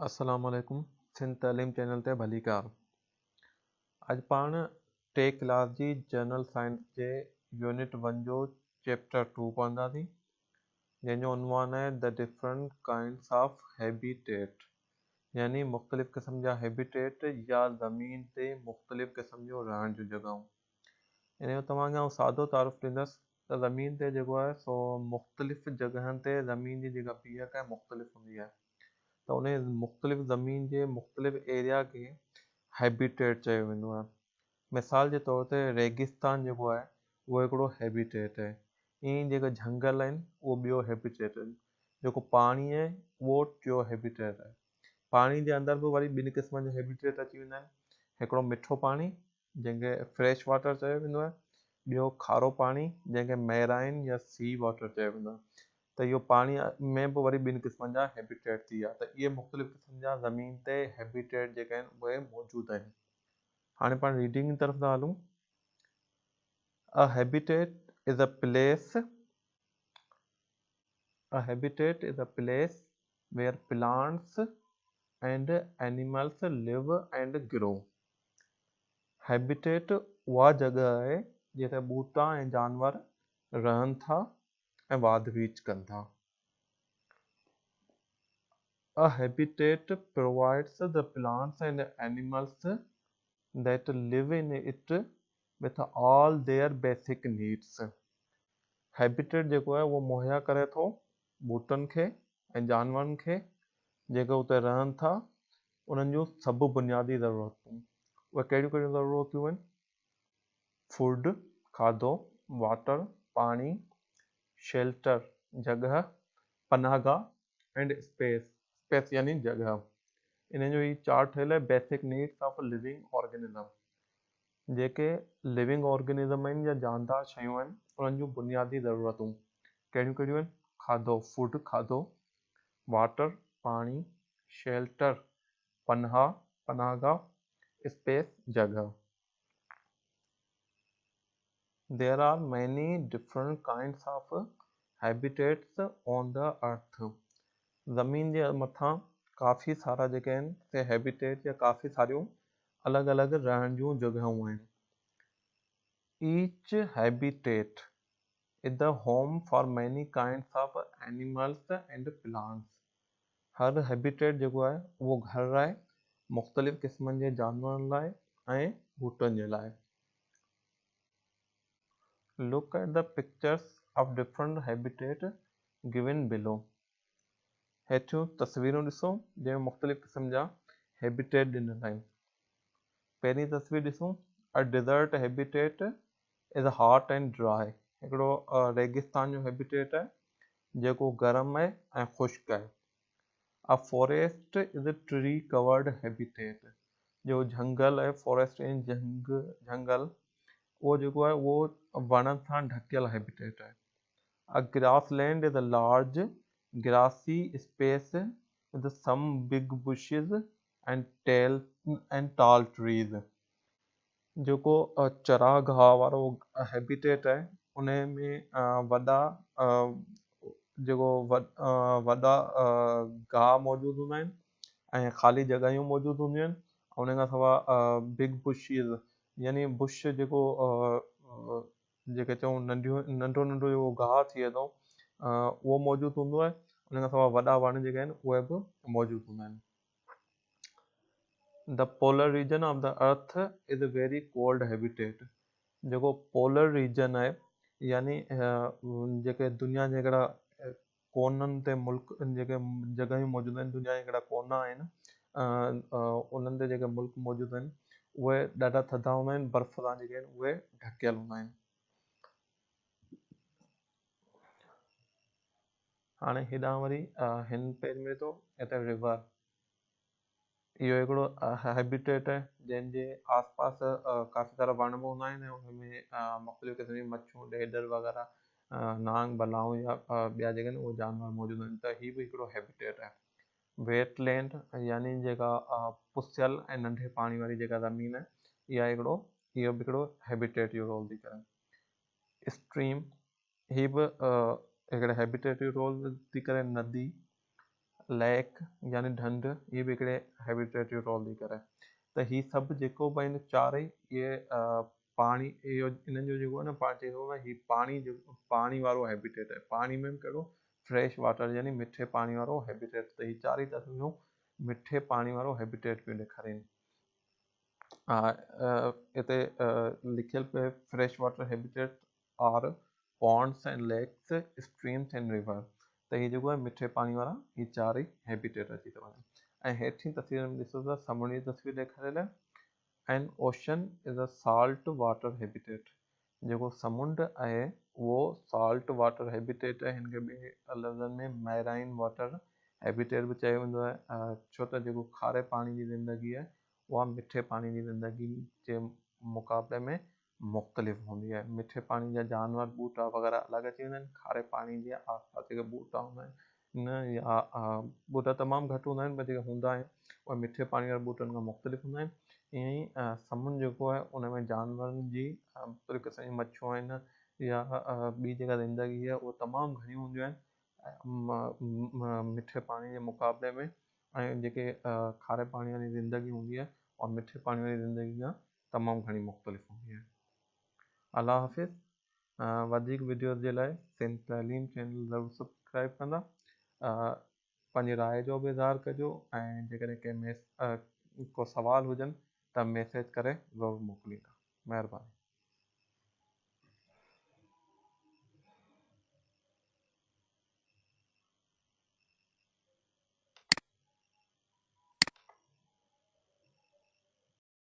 अस्सलाम वालेकुम सिंध तालीम चैनल ते भली कार। अॼु पाण टे क्लास जी जनरल साइंस जे यूनिट 1 जो चैप्टर 2 पढ़ंदासीं, जंहिंजो उनवान आहे the different kinds of habitat, यानी मुख़्तलिफ़ क़िस्म जा हैबिटेट या ज़मीन ते मुख़्तलिफ़ क़िस्म जो रहण जूं जॻहूं। इन जो तव्हांखे आउं सादो तारुफ़ ॾींदुसि त ज़मीन ते जेको आहे सो मुख़्तलिफ़ जॻहनि ते ज़मीन जी जेका पीअक आहे मुख़्तलिफ़ हूंदी आहे, त उन मुख़्तलिफ़ ज़मीन जे मुख़्तलिफ़ एरिया खे हैबिटेट चयो वेंदो आहे। मिसाल जे तौर ते रेगिस्तान जेको आहे उहो हिकिड़ो हैबिटेट आहे। ईअं जेका झंगल आहिनि उहो ॿियो हैबिटेट आहिनि। जेको पाणी आहे उहो टियों हैबिटेट आहे। पाणी जे अंदरि बि वरी ॿिनि क़िस्मनि जा हैबिटेट अची वेंदा आहिनि। हिकिड़ो मिठो पाणी जंहिंखे फ्रेश वाटर चयो वेंदो आहे, ॿियो खारो पाणी जंहिंखे मैराइन या सी वाटर चयो वेंदो आहे। त इहो पाणी में बि वरी ॿिनि क़िस्मनि जा हैबिटेट थी विया। त इहे मुख़्तलिफ़ क़िस्म जा ज़मीन ते हैबिटेट जेके आहिनि उहे मौजूदु आहिनि। हाणे पाण रीडिंग जी तरफ़ था हलूं। A habitat is a place where plants and animals live and grow. Habitat उहा जॻह आहे जिते ॿूटा ऐं जानवर रहनि था ऐं वाध वीच कनि था। A habitat provides the plants and animals that live in it with all their basic needs. Habitat जेको आहे उहो मुहैया करे थो ॿूटनि खे ऐं जानवरनि खे जेके उते रहनि था, उन्हनि जूं सभु बुनियादी ज़रूरतूं। उहे कहिड़ियूं कहिड़ियूं ज़रूरतूं आहिनि? फूड खाधो, वाटर पाणी, शेल्टर जॻह, पनाहगाह एंड स्पेस यानी जॻह। इन जो ही चार्ट ठहियल आहे basic needs of living organism. जेके लिविंग ऑर्गेनिज़म आहिनि या जानदार शयूं आहिनि उन्हनि जूं बुनियादी ज़रूरतूं कहिड़ियूं कहिड़ियूं आहिनि? खाधो फूड खाधो, वाटर पाणी, शेल्टर पनाहगाह, स्पेस जॻह। There are many different kinds of habitats on the earth. ज़मीन जे मथां काफ़ी सारा जेके आहिनि से हैबिटेट या काफ़ी सारियूं अलॻि अलॻि रहण जूं जॻहियूं आहिनि। Each habitat is the home for many kinds of animals and plants. हर हैबिटेट जेको आहे उहो घर आहे मुख़्तलिफ़ क़िस्मनि जे जानवरनि लाइ ऐं ॿूटनि जे लाइ। Look at the pictures of different habitat given below. हेठियूं तस्वीरूं ॾिसो जंहिंमें मुख़्तलिफ़ क़िस्म जा हैबिटेट ॾिनल आहिनि। पहिरीं तस्वीर ॾिसूं। A desert habitat is hot and dry. हिकिड़ो रेगिस्तान जो हैबिटेट आहे जेको गर्म आहे ऐं ख़ुश्क आहे। A forest is a tree covered habitat. जो झंगल आहे फॉरेस्ट ऐं झंगल उहो जेको आहे उहो वणनि सां ढकियल हैबिटेट आहे। अ grass land is a large grassy space with some big bushes and tall trees. जेको चरागाह वारो हैबिटेट आहे उन में वॾा वॾा गाह मौजूदु हूंदा आहिनि ऐं ख़ाली जॻहियूं मौजूदु हूंदियूं आहिनि। उन खां सवाइ बिग बुशिज़ यानी बुश जेको जेके चऊं नंढो जेको गाह थिए थो उहो मौजूदु हूंदो आहे। उन खां सवाइ वॾा वण जेके आहिनि उहे बि मौजूदु हूंदा आहिनि। The polar region of the earth is a very cold habitat. जेको पोलर रीजन आहे यानी जेके दुनिया जे हिकिड़ा कोननि ते मुल्क जेके जॻहियूं मौजूदु आहिनि, दुनिया जा हिकिड़ा कोना आहिनि उन्हनि ते जेके मुल्क मौजूदु आहिनि उहे ॾाढा थधा हूंदा आहिनि, बर्फ़ सां जेके आहिनि उहे ढकियल हूंदा आहिनि। हाणे हेॾां वरी हिन पेज में थो हिते रिवर। इहो हिकिड़ो हैबिटेट आहे जंहिंजे आसपास काफ़ी सारा वण बि हूंदा आहिनि ऐं हुनमें मुख़्तलिफ़ क़िस्म जी मच्छूं ॾेडर वग़ैरह नांग बलाऊं या ॿिया जेके आहिनि उहे जानवर मौजूदु आहिनि। त हीअ बि हिकिड़ो हैबिटेट आहे। वेटलैंड यानी जेका पुसियल ऐं नंढे पाणी वारी जेका ज़मीन आहे इहो बि हिकिड़ो हैबिटेट जो रोल थी करे। स्ट्रीम हीअ बि हिकिड़े हैबिटेट जो रोल थी करे। नदी लेक यानी ढंढ, ये भी हिकिड़े हैबिटेट जो रोल थी करे। त ही सभु जेको बि आहिनि चारई इहे पाणी, इहो इन्हनि जो जेको आहे न पाण चई सघूं था ही पाणी वारो हैबिटेट आहे। पाणी में बि कहिड़ो, फ्रेश वाटर यानी मिठे पाणी वारो हैबिटेट। त ही चारई तस्वीरूं मिठे पाणी वारो हैबिटेट पियूं ॾेखारीनि। हिते लिखियल पियो आहे fresh water habitat are ponds and lakes, streams and river. त हीअ जेको आहे मिठे पाणी वारा ही चारई हैबिटेट अची था वञनि। ऐं हेठिन तस्वीर में ॾिसो था समुंड जी तस्वीर ॾेखारियल आहे। And ocean is a salt water habitat. जेको समुंड आहे उहो साल्ट वाटर हैबिटेट आहे। हिन खे ॿिए लफ़्ज़नि में मैराइन वाटर हैबिटेट बि चयो वेंदो आहे, छो त जेको खारे पाणी जी ज़िंदगी आहे उहा मिठे पाणी जी ज़िंदगी जे मुक़ाबले में मुख़्तलिफ़ हूंदी आहे। मिठे पाणी जा जानवर, ॿूटा वग़ैरह अलॻि अची वेंदा आहिनि। खारे पाणी जे आसपास जेके ॿूटा हूंदा आहिनि न, या ॿूटा तमामु घटि हूंदा आहिनि, पर जेके हूंदा आहिनि उहे मिठे पाणी वारे ॿूटनि खां मुख़्तलिफ़ हूंदा आहिनि। ईअं ई समुंड जेको आहे उन में जानवरनि जी पूरे क़िस्म जी मच्छियूं आहिनि या ॿी जेका ज़िंदगी आहे उहा तमामु घणियूं हूंदियूं आहिनि मिठे पाणी जे मुक़ाबले में। ऐं जेके खारे पाणी वारी ज़िंदगी हूंदी आहे और मिठे पाणी वारी ज़िंदगी खां तमामु घणी मुख़्तलिफ़ हूंदी आहे। अल्लाह हाफ़िज़। वधीक वीडियोज़ जे लाइ सिंध तइलीम चैनल ज़रूरु सब्सक्राइब कंदा। पंहिंजी राय जो बि इज़हार कजो, ऐं जेकॾहिं कंहिं को सवाल हुजनि त मैसेज करे ज़रूरु मोकिलींदा। महिरबानी।